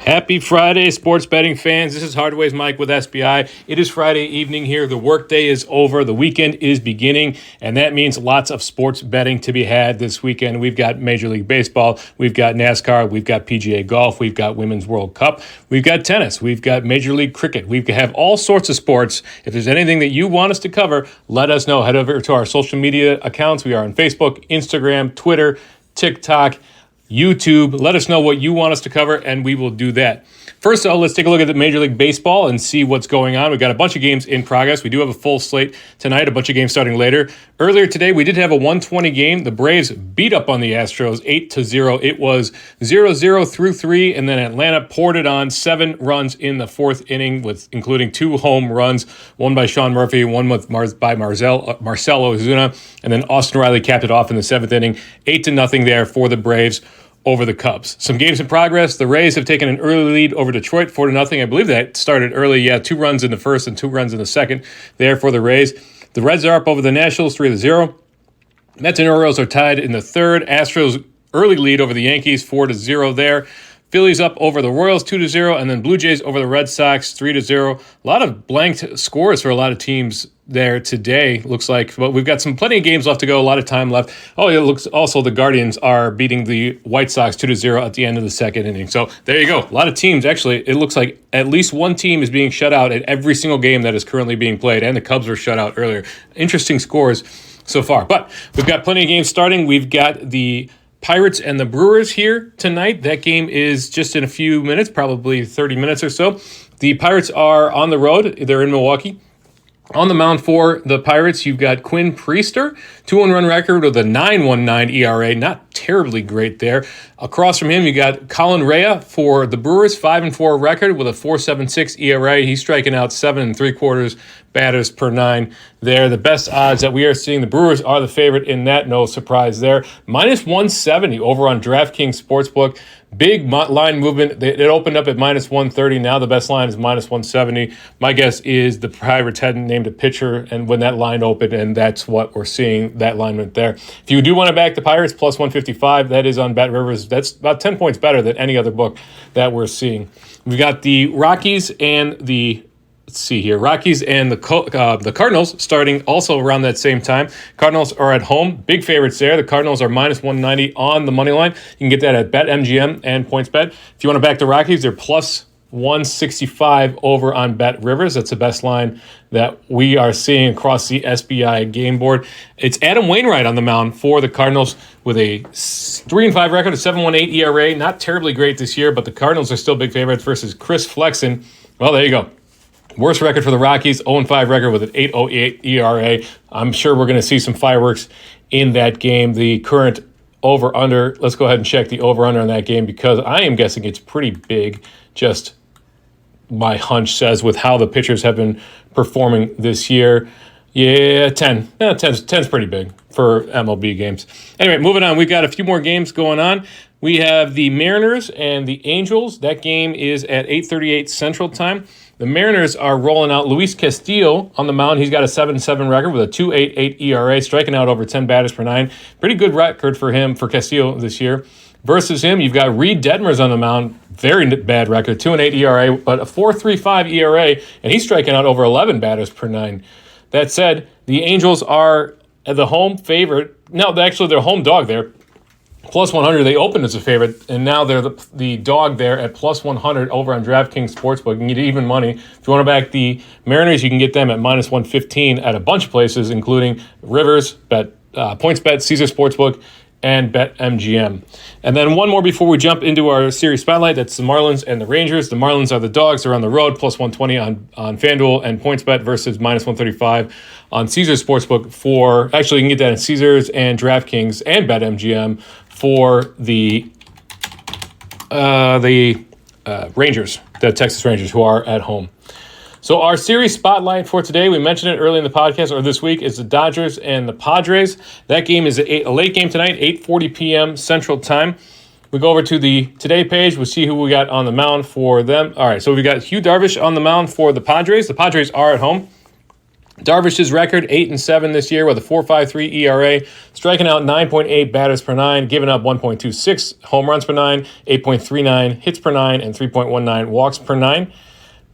Happy Friday, sports betting fans. This is Hardways Mike with SBI. It is Friday evening here. The workday is over. The weekend is beginning, and that means lots of sports betting to be had this weekend. We've got Major League Baseball. We've got NASCAR. We've got PGA Golf. We've got Women's World Cup. We've got tennis. We've got Major League Cricket. We have all sorts of sports. If there's anything that you want us to cover, let us know. Head over to our social media accounts. We are on Facebook, Instagram, Twitter, TikTok, YouTube. Let us know what you want us to cover, and we will do that. First of all, let's take a look at the Major League Baseball and see what's going on. We've got a bunch of games in progress. We do have a full slate tonight, a bunch of games starting later. Earlier today, we did have a 120 game. The Braves beat up on the Astros 8-0. It was 0-0 through 3, and then Atlanta poured it on 7 runs in the 4th inning, with including 2 home runs, one by Sean Murphy, one by Marcell Ozuna, and then Austin Riley capped it off in the 7th inning, 8-0 there for the Braves over the Cubs. Some games in progress. The Rays have taken an early lead over Detroit, 4-0. I believe that started early. 2 runs in the first and 2 runs in the second there for the Rays. The Reds are up over the Nationals, 3-0. Mets and Orioles are tied in the third. Astros early lead over the Yankees, 4-0 there. Phillies up over the Royals, 2-0, and then Blue Jays over the Red Sox, 3-0. A lot of blanked scores for a lot of teams there today, looks like. But we've got plenty of games left to go, a lot of time left. Oh, it looks also the Guardians are beating the White Sox 2-0 at the end of the second inning. So there you go. A lot of teams. Actually, it looks like at least one team is being shut out at every single game that is currently being played, and the Cubs were shut out earlier. Interesting scores so far. But we've got plenty of games starting. We've got the Pirates and the Brewers here tonight. That game is just in a few minutes, probably 30 minutes or so. The Pirates are on the road. They're in Milwaukee. On the mound for the Pirates, you've got Quinn Priester, 2-1 record with a 9.19 ERA. Not terribly great there. Across from him, you got Colin Rea for the Brewers, 5-4 record with a 4.76 ERA. He's striking out 7 3/4 batters per 9 there. The best odds that we are seeing, the Brewers are the favorite in that, no surprise there. Minus 170 over on DraftKings Sportsbook. Big line movement. It opened up at minus 130. Now the best line is minus 170. My guess is the Pirates hadn't named a pitcher, and when that line opened, and that's what we're seeing, that alignment there. If you do want to back the Pirates, plus 155, that is on Bet Rivers. That's about 10 points better than any other book that we're seeing. We've got the Rockies and the Rockies and the Cardinals starting also around that same time. Cardinals are at home. Big favorites there. The Cardinals are minus 190 on the money line. You can get that at BetMGM and PointsBet. If you want to back the Rockies, they're plus 165 over on Bet Rivers. That's the best line that we are seeing across the SBI game board. It's Adam Wainwright on the mound for the Cardinals with a 3-5 record, a 7.18 ERA. Not terribly great this year, but the Cardinals are still big favorites versus Chris Flexen. Well, there you go. Worst record for the Rockies, 0-5 record with an 8.08 ERA. I'm sure we're going to see some fireworks in that game. The current over-under, let's go ahead and check the over-under on that game because I am guessing it's pretty big, just my hunch says, with how the pitchers have been performing this year. Yeah, 10. 10's pretty big for MLB games. Anyway, moving on. We've got a few more games going on. We have the Mariners and the Angels. That game is at 8:38 Central Time. The Mariners are rolling out Luis Castillo on the mound. He's got a 7-7 record with a 2.88 ERA, striking out over 10 batters per 9. Pretty good record for Castillo this year. Versus him, you've got Reed Detmers on the mound. Very bad record, 2.8 ERA, but a 4.35 ERA, and he's striking out over 11 batters per 9. That said, the Angels are the home favorite. No, actually, they're home dog there. Plus 100, they opened as a favorite, and now they're the dog there at plus 100 over on DraftKings Sportsbook. You can get even money. If you want to back the Mariners, you can get them at minus 115 at a bunch of places, including Rivers, PointsBet, Caesar Sportsbook, and BetMGM. And then one more before we jump into our series spotlight. That's the Marlins and the Rangers. The Marlins are the dogs. They're on the road, plus 120 on FanDuel and PointsBet versus minus 135 on Caesar Sportsbook actually, you can get that in Caesars and DraftKings and BetMGM for the Rangers, the Texas Rangers, who are at home. So our series spotlight for today, we mentioned it early in the podcast, or this week, is the Dodgers and the Padres. That game is a late game tonight, 8:40 p.m. Central Time. We go over to the Today page. We'll see who we got on the mound for them. All right, so we got Hugh Darvish on the mound for the Padres. The Padres are at home. Darvish's record, 8-7 this year with a 4.53 ERA, striking out 9.8 batters per nine, giving up 1.26 home runs per nine, 8.39 hits per nine, and 3.19 walks per nine.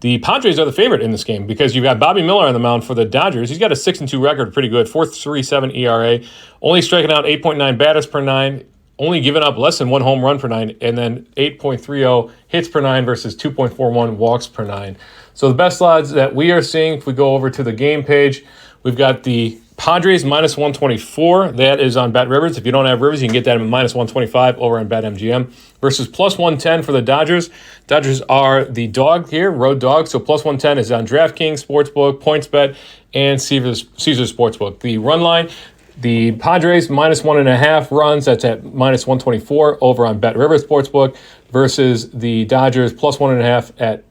The Padres are the favorite in this game because you've got Bobby Miller on the mound for the Dodgers. He's got a 6-2 record, pretty good, 4.37 ERA, only striking out 8.9 batters per nine, only giving up less than one home run per nine, and then 8.30 hits per nine versus 2.41 walks per nine. So the best odds that we are seeing, if we go over to the game page, we've got the Padres minus 124. That is on Bet Rivers. If you don't have Rivers, you can get that at minus 125 over on BetMGM. Versus plus 110 for the Dodgers. Dodgers are the dog here, road dog. So plus 110 is on DraftKings Sportsbook, PointsBet, and Caesars Sportsbook. The run line, the Padres minus 1.5 runs. That's at minus 124 over on Bet Rivers Sportsbook versus the Dodgers plus 1.5 at,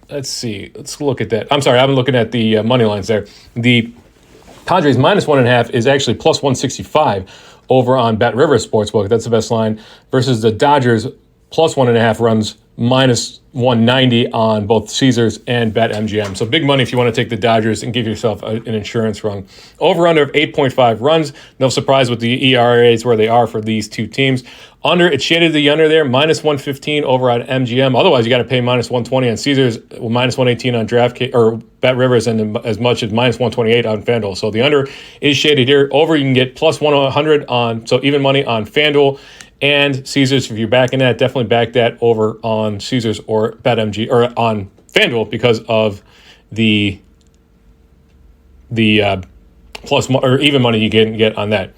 let's see. Let's look at that. I'm sorry, I've been looking at the money lines there. The Padres minus 1.5 is actually plus 165 over on Bet Rivers Sportsbook. That's the best line. Versus the Dodgers plus 1.5 runs minus 190 on both Caesars and BetMGM. So big money if you want to take the Dodgers and give yourself an insurance run. Over-under of 8.5 runs. No surprise with the ERAs where they are for these two teams. Under, it shaded the under there, minus 115 over on MGM. Otherwise, you got to pay minus 120 on Caesars, minus 118 on DraftKings or Bet Rivers, and as much as minus 128 on FanDuel. So the under is shaded here. Over, you can get plus 100 on, so even money on FanDuel and Caesars. If you're backing that, definitely back that over on Caesars or BetMG or on FanDuel because of the plus or even money you can get on that.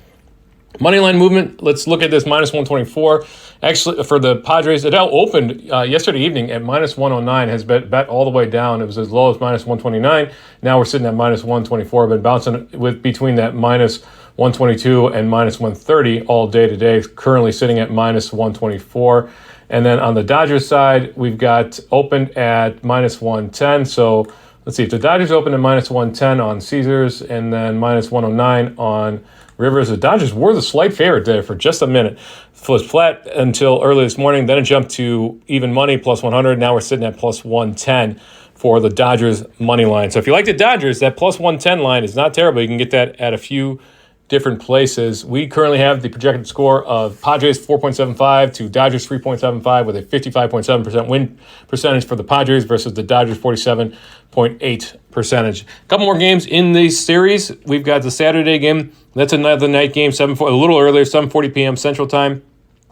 Moneyline movement, let's look at this minus 124. Actually, for the Padres, it opened yesterday evening at minus 109, has bet all the way down. It was as low as minus 129. Now we're sitting at minus 124, been bouncing with between that minus 122 and minus 130 all day today, currently sitting at minus 124. And then on the Dodgers side, we've got opened at minus 110. So let's see, if the Dodgers opened at minus 110 on Caesars and then minus 109 on Rivers, the Dodgers were the slight favorite there for just a minute. It was flat until early this morning. Then it jumped to even money, plus 100. Now we're sitting at plus 110 for the Dodgers money line. So if you like the Dodgers, that plus 110 line is not terrible. You can get that at a few different places. We currently have the projected score of Padres 4.75 to Dodgers 3.75 with a 55.7% win percentage for the Padres versus the Dodgers 47.8 percentage. A couple more games in this series. We've got the Saturday game. That's another night game, a little earlier, 7:40 p.m. Central Time.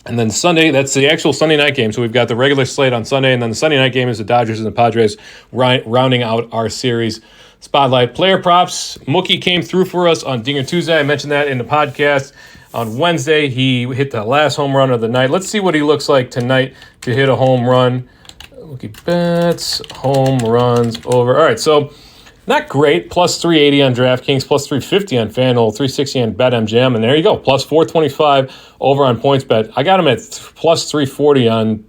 And then Sunday, that's the actual Sunday night game. So we've got the regular slate on Sunday, and then the Sunday night game is the Dodgers and the Padres rounding out our series spotlight. Player props. Mookie came through for us on Dinger Tuesday. I mentioned that in the podcast. On Wednesday, he hit the last home run of the night. Let's see what he looks like tonight to hit a home run. Mookie Betts, home runs over. All right, so not great. Plus 380 on DraftKings, plus 350 on FanDuel, 360 on BetMGM, and there you go. Plus 425 over on PointsBet. I got him at plus 340 on,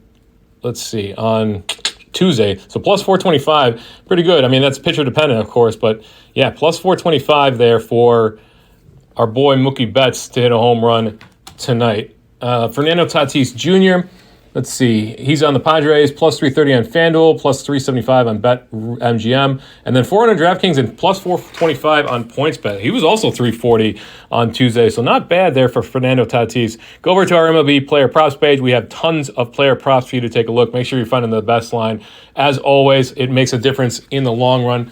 on Tuesday. So plus 425, pretty good. I mean, that's pitcher dependent, of course, but yeah, plus 425 there for our boy Mookie Betts to hit a home run tonight. Fernando Tatis Jr., let's see, he's on the Padres, plus 330 on FanDuel, plus 375 on BetMGM, and then 400 DraftKings and plus 425 on PointsBet. He was also 340 on Tuesday, so not bad there for Fernando Tatis. Go over to our MLB player props page. We have tons of player props for you to take a look. Make sure you're finding the best line. As always, it makes a difference in the long run.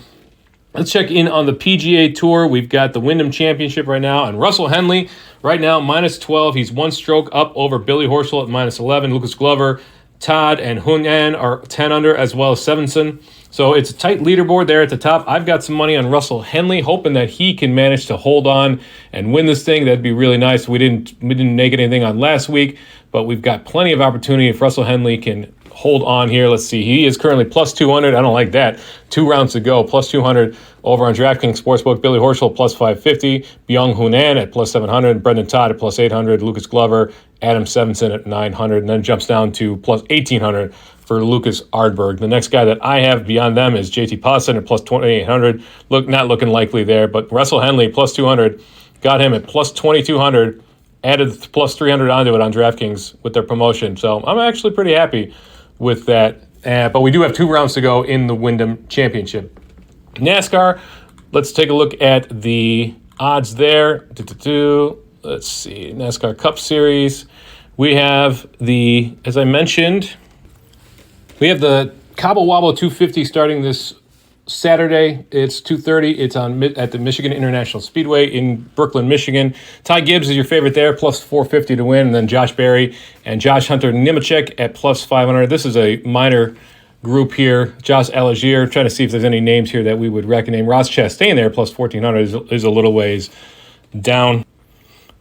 Let's check in on the PGA Tour. We've got the Wyndham Championship right now, and Russell Henley right now, minus 12. He's one stroke up over Billy Horschel at minus 11. Lucas Glover, Todd, and Hunan are 10 under, as well as Stevenson. So it's a tight leaderboard there at the top. I've got some money on Russell Henley, hoping that he can manage to hold on and win this thing. That'd be really nice. We didn't make anything on last week, but we've got plenty of opportunity if Russell Henley can hold on here. Let's see. He is currently plus 200. I don't like that. 2 rounds to go. Plus 200 over on DraftKings Sportsbook. Billy Horschel plus 550. Byung Hunan at plus 700. Brendan Todd at plus 800. Lucas Glover, Adam Stevenson at 900. And then jumps down to plus 1,800 for Lucas Ardberg. The next guy that I have beyond them is JT Posson at plus 2,800. Not looking likely there, but Russell Henley plus 200. Got him at plus 2,200. Added plus 300 onto it on DraftKings with their promotion. So I'm actually pretty happy with that. But we do have 2 rounds to go in the Wyndham Championship. NASCAR, Let's take a look at the odds there. Let's see, NASCAR Cup Series. We have as I mentioned, we have the Cabo Wabo 250 starting this Saturday. It's 2:30. It's at the Michigan International Speedway in Brooklyn, Michigan. Ty Gibbs is your favorite there, plus 450 to win. And then Josh Berry and Josh Hunter Nemechek at plus 500. This is a minor group here. Josh Algier, trying to see if there's any names here that we would recognize. Ross Chastain there, plus 1,400 is a little ways down.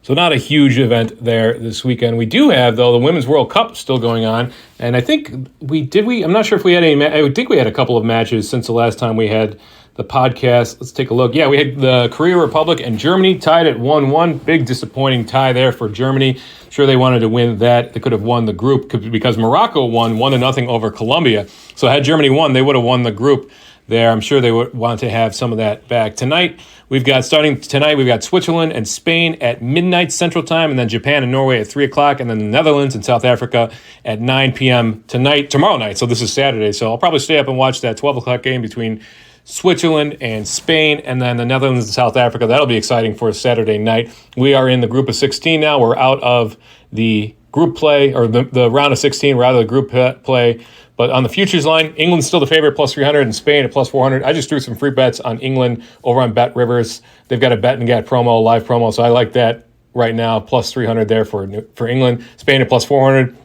So not a huge event there this weekend. We do have, though, the Women's World Cup still going on. And I think I'm not sure if we had any, I think we had a couple of matches since the last time we had the podcast. Let's take a look. Yeah, we had the Korea Republic and Germany tied at 1-1. Big disappointing tie there for Germany. Sure, they wanted to win that. They could have won the group because Morocco won 1-0 over Colombia. So had Germany won, they would have won the group there. I'm sure they would want to have some of that back. Starting tonight, we've got Switzerland and Spain at midnight Central Time, and then Japan and Norway at 3 o'clock, and then the Netherlands and South Africa at 9 p.m. tomorrow night. So this is Saturday. So I'll probably stay up and watch that 12 o'clock game between Switzerland and Spain, and then the Netherlands and South Africa. That'll be exciting for a Saturday night. We are in the group of 16 now. We're out of the group play, or the round of 16. We're out of the group play. But on the futures line, England's still the favorite, plus 300, and Spain at plus 400. I just threw some free bets on England over on Bet Rivers. They've got a bet and get promo, live promo, so I like that right now, plus 300 there for England. Spain at plus 400.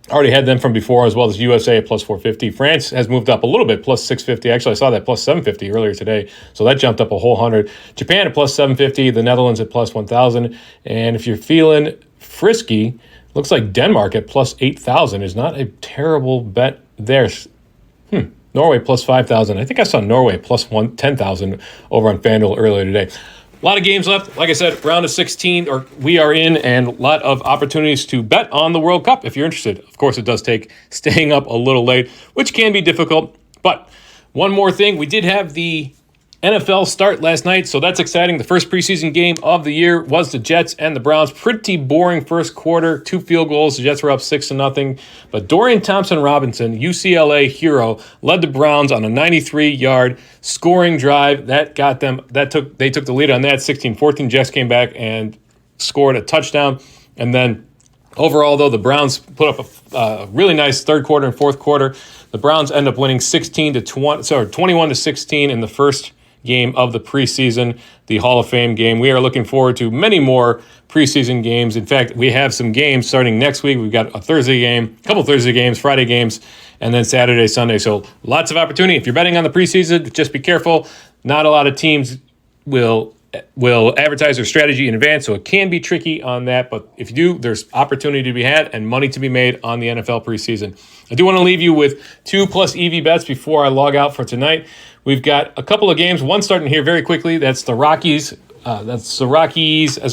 Already had them from before, as well as USA at plus 450. France has moved up a little bit, plus 650. Actually, I saw that plus 750 earlier today, so that jumped up a whole 100. Japan at plus 750. The Netherlands at plus 1,000. And if you're feeling frisky, looks like Denmark at plus 8,000 is not a terrible bet there. Norway plus 5,000. I think I saw Norway plus 10,000 over on FanDuel earlier today. A lot of games left. Like I said, round of 16, or we are in, and a lot of opportunities to bet on the World Cup if you're interested. Of course, it does take staying up a little late, which can be difficult. But one more thing, we did have the NFL start last night, so that's exciting. The first preseason game of the year was the Jets and the Browns. Pretty boring first quarter, 2 field goals. The Jets were up 6-0. But Dorian Thompson-Robinson, UCLA hero, led the Browns on a 93-yard scoring drive. That got them. They took the lead on that 16-14. Jets came back and scored a touchdown. And then overall, though, the Browns put up a really nice third quarter and fourth quarter. The Browns end up winning 21-16 in the first game of the preseason, the Hall of Fame game. We are looking forward to many more preseason games. In fact, we have some games starting next week. We've got a Thursday game, a couple Thursday games, Friday games, and then Saturday, Sunday. So lots of opportunity. If you're betting on the preseason, just be careful. Not a lot of teams will advertise their strategy in advance, so it can be tricky on that. But if you do, there's opportunity to be had and money to be made on the NFL preseason. I do want to leave you with 2+ EV bets before I log out for tonight. We've got a couple of games. One starting here very quickly. That's the Rockies. As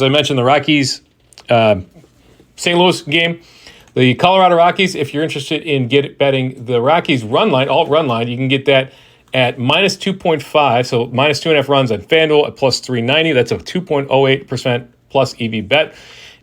I mentioned, the Rockies St. Louis game. The Colorado Rockies, if you're interested in betting the Rockies run line, you can get that at minus 2.5, so minus 2.5 runs on FanDuel at plus 390. That's a 2.08% plus EV bet.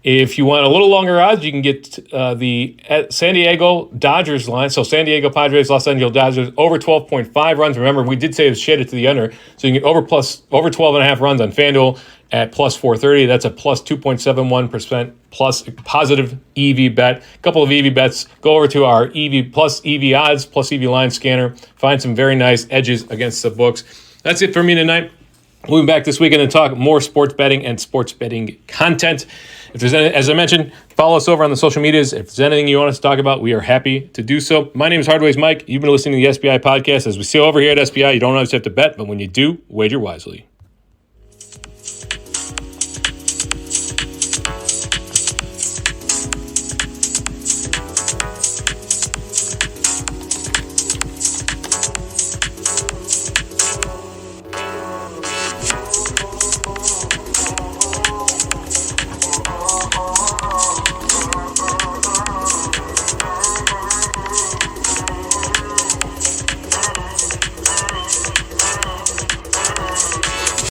If you want a little longer odds, you can get the San Diego Dodgers line. So San Diego Padres, Los Angeles Dodgers, over 12.5 runs. Remember, we did say it was shaded to the under. So you can get over 12.5 runs on FanDuel at plus 430. That's a plus 2.71% plus positive EV bet. A couple of EV bets. Go over to our EV plus EV odds, plus EV line scanner. Find some very nice edges against the books. That's it for me tonight. We'll be back this weekend and talk more sports betting and sports betting content. If there's any, as I mentioned, follow us over on the social medias. If there's anything you want us to talk about, we are happy to do so. My name is Hardways Mike. You've been listening to the SBI podcast. As we see over here at SBI, you don't always have to bet, but when you do, wager wisely.